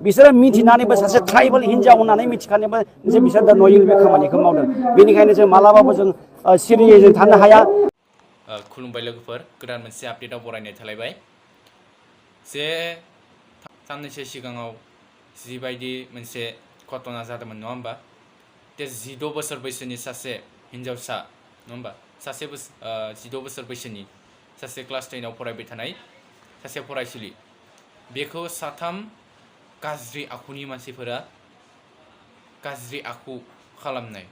बिसोरो मिथिनानैबो सासे ट्राइबेल हिन्जाव होननानै मिथिखानानैबो जे बिसोर दा नयिल बे खामानिखौ मावदों बेनिखायनो जों मालाबाबो जों सिरियै जों थानो हाया। खुलुमबाय लोगोफोर, गोदान मोनसे आपडेटआव बरायनाय थालायबाय जे साननैसो सिगाङाव जिबायदि मोनसे घटना जादोंमोन नङा होमबा, जे 16 बोसोर बैसोनि सासे हिन्जावसा नङा होमबा, सासे 16 बोसोर बैसोनि सासे क्लास 10आव फरायबाय थानाय सासे फरायसुलि, बेखौ साथाम गाज्रि आखुनि मानसिफोरा गाज्रि आखु खालामनाय,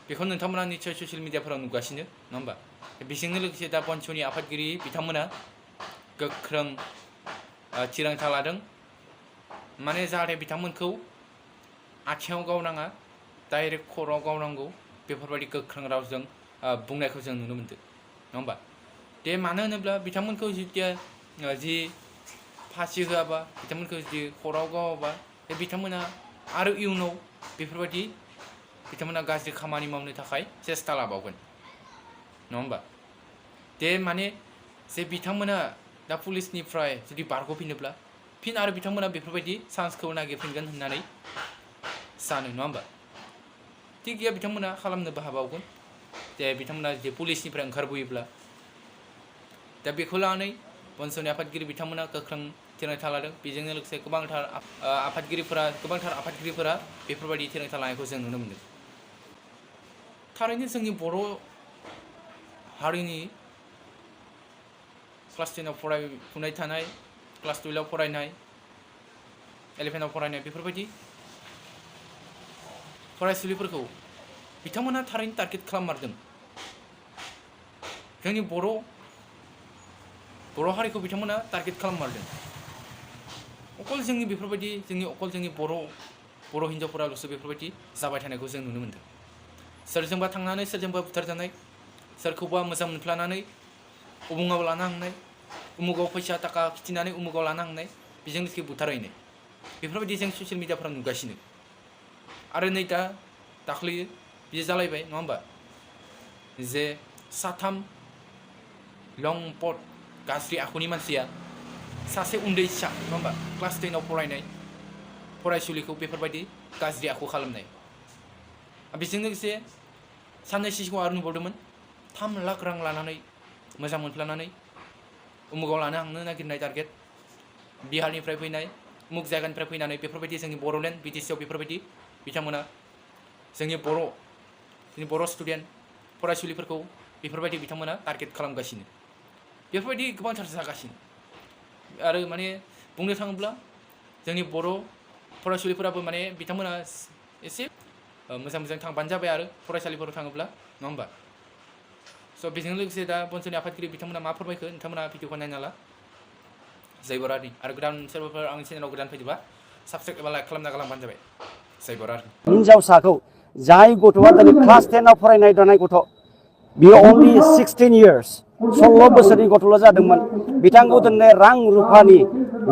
बेखौ नोंथांमोना निश्चय ससियेल मिडियाफोराव नुगासिनो नङा होमबा। बेजोंनो लोगोसे दा बन्स'नि आफादगिरि बिथांमोना गोख्रों थिरांथा लादों, माने जाहाथे बिथांमोनखौ आथिङाव गावनाङा, डाइरेक्ट खर'आव गावनांगौ, बेफोरबायदि गोख्रों रावजों बुंनायखौ जों नुनो मोनदों नङा होमबा। दे मानो होनोब्ला बिथांमोनखौ जिथिया जि फासि होआबा, बिथांमोनखौ जुदि खर'आव गावाबा, बिथांमोना आरो इयुनाव बेफोरबायदि बिथांमोना गाज्रि खामानि मावनो थाखाय सेस्था लाबावगोन नङा होमबा। दे माने जे बिथांमोना दा पुलिसनिफ्राय जुदि बारग'फिनोब्ला फिन आरो बिथांमोना बेफोरबायदि चान्सखौ नागिरफिनगोन होननानै सानो नङा होमबा। थिग गैया, बिथांमोना खालामनोबो हाबावगोन जे बिथांमोना जुदि पुलिसनिफ्राय ओंखारबोयोब्ला। दा बेखौ लानानै बन्स'नि आफादगिरि बिथांमोना गोख्रों थिरांथा लादों। बेजोंनो लोगोसे गोबांथार आफादगिरिफोरा बेफोरबायदि थिरांथा लानायखौ जों नुनो मोनदों। थारैनो जोंनि बर' हारिनि क्लास 10आव फरायफुनाय थानाय, क्लास 12आव फरायनाय, 11आव फरायनाय बेफोरबायदि फरायसुलिफोरखौ बिथांमोना थारैनो टारगेट खालाममारदों। जोंनि बर' हारिखौ बिथांमोना टारगेट खालाममारदों। अकल जोंनि बर' हिन्जावफोराल'सो बेफोरबायदि जाबाय थानायखौ जों नुनो मोन्दों। सोरजोंबा थांनानै सोरजोंबा बुथारजानाय, सोरखौबा मोजां मोनफ्लानानै उमुगाव लाना थांनाय, उमुगाव फैसा थाखा खिथिनानै उमुगाव लाना थांनाय, बेजों लोगोसे बुथारहैनाय, बेफोरबायदि जों ससियेल मिडियाफोराव नुगासिनो। आरो नै दा दाख्लै बियो जालायबाय नङा होमबा, जे साथाम लंपट गाज्रि आखुनि मानसिया सासे उन्दैसा नङा होमबा, क्लास 10आव फरायनाय फरायसुलिखौ बेफोरबायदि गाज्रि आखु खालामनाय। बेजों लोगोसे साननैसो सिगाङाव आरो नुबावदोंमोन, 3 लाख रां लानानै मोजां मोनफ्लानानै उमुगाव लानो थांनो नागिरनाय टारगेट, बिहारनिफ्राय फैनाय, उमुग जायगानिफ्राय फैनानै बेफोरबायदि जोंनि बर'लेण्ड बिटिसिआव बेफोरबायदि बिथांमोना जोंनि बर' स्टुडेन्ट फरायसुलिफोरखौ बेफोरबायदि बिथांमोना टारगेट खालामगासिनो। बेफोरबायदि गोबांथार जागासिनो। आरो माने बुंनो थाङोब्ला जोंनि बर' फरायसुलिफोराबो माने बिथांमोना एसे मोजां थांबानो जाबाय आरो फरायसालिफोराव थाङोब्ला नङा होमबा। स' बेजों लोगोसे दा बन्स'नि आफादगिरि बिथांमोना मा फोरमायखो नोंथांमोना भिडिअखौ नायना ला। जय बरानि। आरो सोरबाफोर आंनि चेनेलाव गोदान फैदोंबा साबसक्राइब एबा लाइक खालामना गालांबानो जाबाय। जय बरानि। हिन्जावसाखौ जाय गथ'आ दिनै क्लास 10आव फरायनाय थानाय गथ', बियो अनलि 16 इयार्स 16 बोसोरनि गथ'ल' जादोंमोन। बिथांखौ दिनै रां रुफानि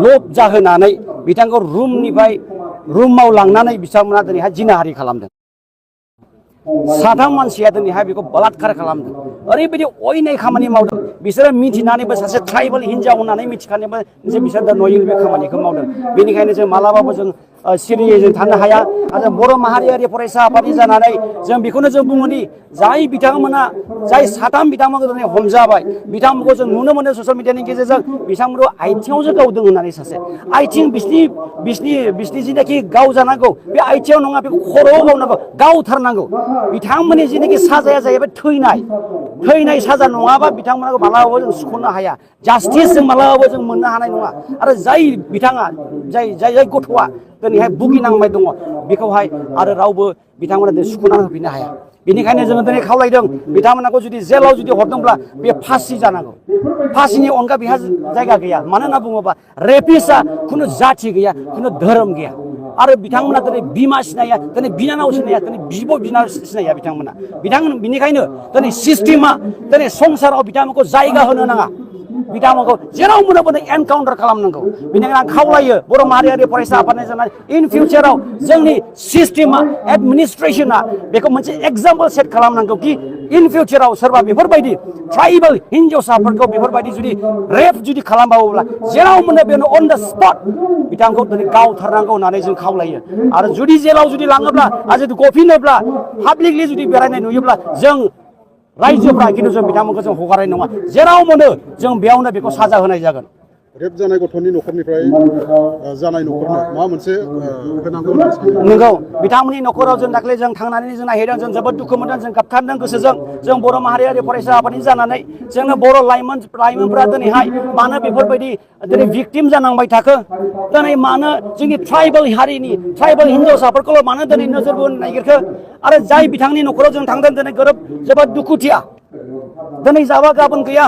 लब जाहोनानै बिथांखौ रुमाव लांनानै बिथांमोना दिनैहाय जिनाहारि खालामदों। साथाम मानसिया दिनैहाय बेखौ बलात्कार खालामदों। ओरैबायदि अयनाय खामानि मावदों, बिसोरो मिथिनानैबो सासे ट्राइबेल हिन्जाव होननानै मिथिखानानैबो जे बिसोर दा नयिल बे खामानिखौ मावदों। बेनिखायनो जों मालाबाबो जों सिरियै जों थानो हाया। आरो बर' माहारियारि फरायसा आफादनि जानानै जों बेखौनो जों बुङोदि जाय बिथांमोना जाय साथाम बिथांमोनखौ दिनै हमजाबाय, बिथांमोनखौ जों नुनो मोनो ससियेल मिडियानि गेजेरजों बिथांमोनखौ आथिङावसो गावदों होननानै सासे आथिं बिसिनि जिनाखि गावजानांगौ बे आथिङाव नङा, बेखौ खर'आव गावनांगौ, गावथारनांगौ। बिथांमोननि जिनाखि साजाया जाहैबाय थैनाय साजा नङाबा बिथांमोनखौ मालाबाबो जों सुख'नो हाया। जास्टिस जों मालाबाबो जों मोननो हानाय नङा। आरो जाय बिथाङा जाय गथ'आ दिनैहाय भुगिनांबाय दङ, बेखौहाय आरो रावबो बिथांमोना दिनै सुख'नानै होफिननो हाया। बेनिखायनो जोङो दिनै खावलायदों बिथांमोनखौ जुदि जेलाव जुदि हरदोंब्ला बे फासि जानांगौ। फासिनि अनगा बेहा जायगा गैया। मानो होनना बुङोबा रेपिस्टआ खुनु जाथि गैया, खुनु धोरोम गैया। आरो बिथांमोना दिनै बिमा सिनाया, दिनै बिनानाव सिनाया, दिनै बिब' बिनानाव सिनाया बिथांमोना। बिनिखायनो दिनै सिस्टेमा दिनै संसाराव बिथांमोनखौ जायगा होनो नाङा। बिथांमोनखौ जेराव मोनो बोनो एनकाउन्टार खालामनांगौ। बेनिखायनो आं खावलायो बर' माहारियारि फरायसा आफादनि जानाय इन फिउचाराव जोंनि सिस्टेमा एडमिनिस्ट्रेसना बेखौ मोनसे एग्जाम्पल सेट खालामनांगौ कि इन फिउचाराव सोरबा बेफोरबायदि ट्राइबेल हिन्जावसाफोरखौ बेफोरबायदि जुदि रेप जुदि खालामबावोब्ला जेराव मोनो बेनो अन द स्पट बिथांखौ दिनै गावथारनांगौ होननानै जों खावलायो आरो जुदि जेलाव जुदि लाङोब्ला आरो जुदि गफिनोब्ला पाब्लिकलि जुदि बेरायनाय नुयोब्ला जों रायजोफ्रा खिन्थु जों बिथांमोनखौ जों हगारनाय नङा जेराव मोनो जों बेयावनो बेखौ साजा होनाय जागोन रेप जानाय गथ'नि न'खरनिफ्राय जानाय न'खरनो माबा मोनसे होनांगौ होनना सानो नंगौ बिथांमोननि न'खराव जों दाख्लै जों थांनानै जों नायहैदों जों जोबोद दुखु मोनदों जों गाबथारदों गोसोजों जों बर' माहारियारि फरायसा आफादनि जानानै जोंनो बर' लाइमोनफ्रा दिनैहाय मानो बेफोरबायदि दिनै भिक्टिम जानांबाय थाखो दिनै मानो जोंनि ट्राइबेल हारिनि ट्राइबेल हिन्जावसाफोरखौल' मानो दिनै नोजोर बोनो नागिरखो आरो जाय बिथांनि न'खराव जों थांदों दिनै जोबोद दुखुथिया दिनै जाबा गाबोन गैया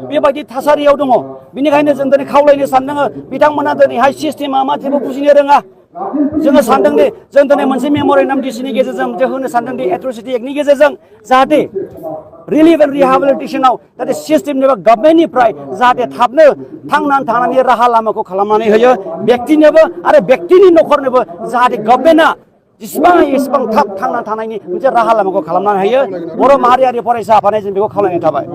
बेबायदि थासारियाव दङ बेनिखायनो जों दिनै खावलायनो सानदों बिथांमोना दिनैहाय सिस्टेमा मा जेबो बुजिनो रोङा जोङो सानदों दि जों दिनै मोनसे मेम'रेन्डाम डिसिनि गेजेरजों जों होनो सानदों दि एट्रसिटि एक्टनि गेजेरजों जाहाथे रिलिफ एन्ड रिहेबिलिटेसनाव जाहाथे सिस्टेमनि बा गभर्नमेन्टनिफ्राय जाहाथे थाबनो थांनानै थानायनि राहा लामाखौ खालामनानै होयो व्यक्तिनोबो आरो व्यक्तिनि न'खरनोबो जाहाथे गभर्नमेन्टआ जेसेबां एसेबां थाब थांना थानायनि मोनसे राहा लामाखौ खालामनानै होयो बर' माहारियारि फरायसा आफादजों बेखौ खावलायनाय थाबाय